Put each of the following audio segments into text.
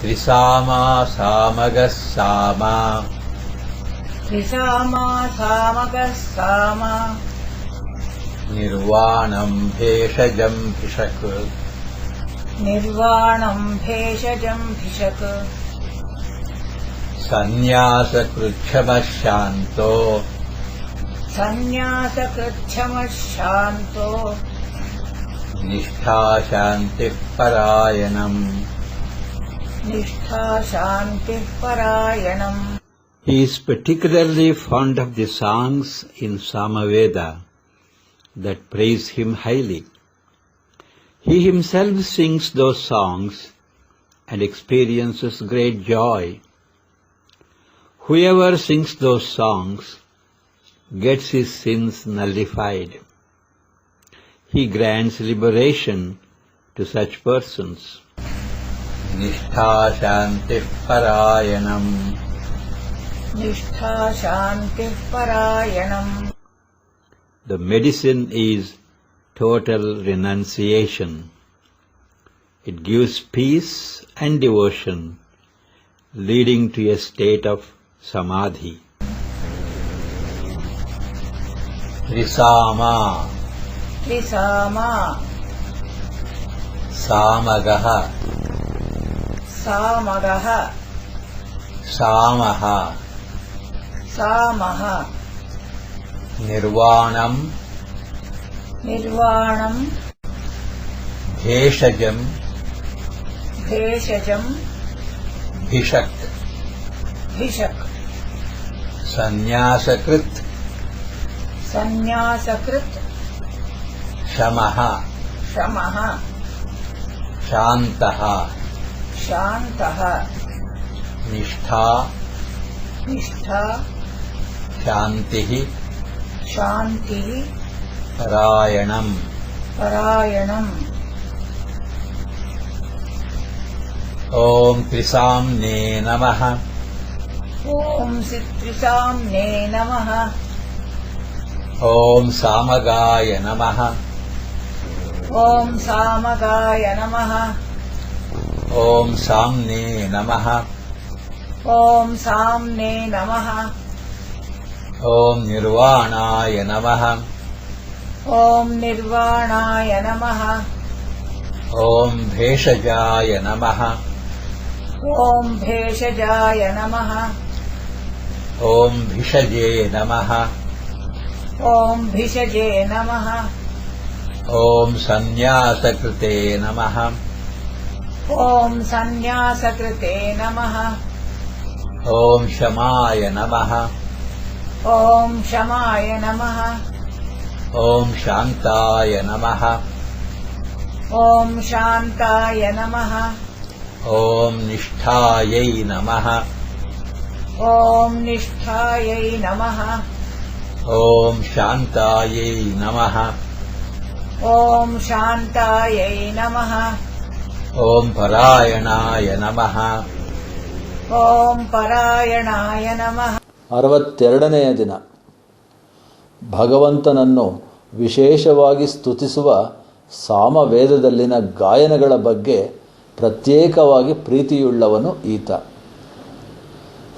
त्रिसामा सामगः सामा त्रिसामा सामगः सामा निर्वाणं भेषजं भिषक् निर्वाणं भेषजं भिषक् सन्न्यासकृच्छमः शान्तो सन्न्यासकृच्छमः शान्तो निष्ठा शान्तिः परायणम् निष्ठा शान्तिः परायणम्. He is particularly fond of the songs in Samaveda that praise him highly. He himself sings those songs and experiences great joy. Whoever sings those songs gets his sins nullified. He grants liberation to such persons. Nishtha Shantih Parayanam. Nishtha Shantih Parayanam. The medicine is total renunciation. It gives peace and devotion, leading to a state of samadhi. Trisama त्रिसामा सामगः सामगः सामः सामः निर्वाणं निर्वाणं भेषजं भेषजं भिषक् भिषक् सन्न्यासकृत् सन्न्यासकृत् शमः शमः शान्तः शान्तः निष्ठा निष्ठा शान्तिः शान्तिः परायणम्. परायणम्. ॐ त्रिसाम्ने नमः. ॐ त्रिसाम्ने नमः. ॐ सामगाय नमः. ॐ सामगाय नमः. ॐ साम्ने नमः. ॐ साम्ने नमः. ॐ निर्वाणाय नमः. ॐ निर्वाणाय नमः. ॐ भेषजाय नमः. ॐ भेषजाय नमः. ॐ भिषजे नमः. ॐ भिषजे नमः. ॐ सन्न्यासकृते नमः. ॐ सन्न्यासकृते नमः. ॐ शमाय नमः. ॐ शमाय नमः. ॐ शान्ताय नमः. ॐ शान्ताय नमः. ॐ निष्ठायै नमः. ॐ निष्ठायै नमः. ॐ शान्तायै नमः. ॐ शान्तायै नमः. ॐ परायणाय नमः. ॐ परायणाय नमः. 62ನೆಯ ದಿನ. ಭಗವಂತನನ್ನು ವಿಶೇಷವಾಗಿ ಸ್ತುತಿಸುವ ಸಾಮವೇದದಲ್ಲಿನ ಗಾಯನಗಳ ಬಗ್ಗೆ ಪ್ರತ್ಯೇಕವಾಗಿ ಪ್ರೀತಿಯುಳ್ಳವನು ಈತ.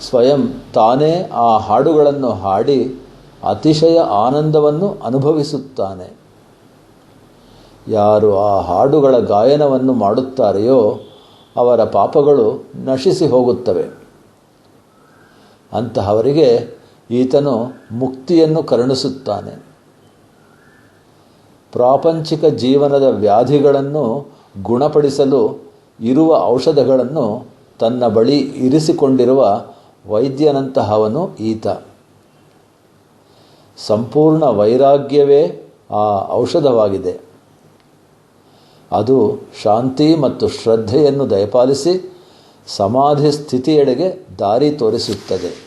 ಸ್ವಯಂ ತಾನೇ ಆ ಹಾಡುಗಳನ್ನು ಹಾಡಿ ಅತಿಶಯ ಆನಂದವನ್ನು ಅನುಭವಿಸುತ್ತಾನೆ. ಯಾರು ಆ ಹಾಡುಗಳ ಗಾಯನವನ್ನು ಮಾಡುತ್ತಾರೆಯೋ ಅವರ ಪಾಪಗಳು ನಶಿಸಿ ಹೋಗುತ್ತವೆ. ಅಂತಹವರಿಗೆ ಈತನು ಮುಕ್ತಿಯನ್ನು ಕರುಣಿಸುತ್ತಾನೆ. ಪ್ರಾಪಂಚಿಕ ಜೀವನದ ವ್ಯಾಧಿಗಳನ್ನು ಗುಣಪಡಿಸಲು ಇರುವ ಔಷಧಗಳನ್ನು ತನ್ನ ಬಳಿ ಇರಿಸಿಕೊಂಡಿರುವ ವೈದ್ಯನಂತಹವನು ಈತ. ಸಂಪೂರ್ಣ ವೈರಾಗ್ಯವೇ ಆ ಔಷಧವಾಗಿದೆ. ಅದು ಶಾಂತಿ ಮತ್ತು ಶ್ರದ್ಧೆಯನ್ನು ದಯಪಾಲಿಸಿ ಸಮಾಧಿ ಸ್ಥಿತಿಯೆಡೆಗೆ ದಾರಿ ತೋರಿಸುತ್ತದೆ.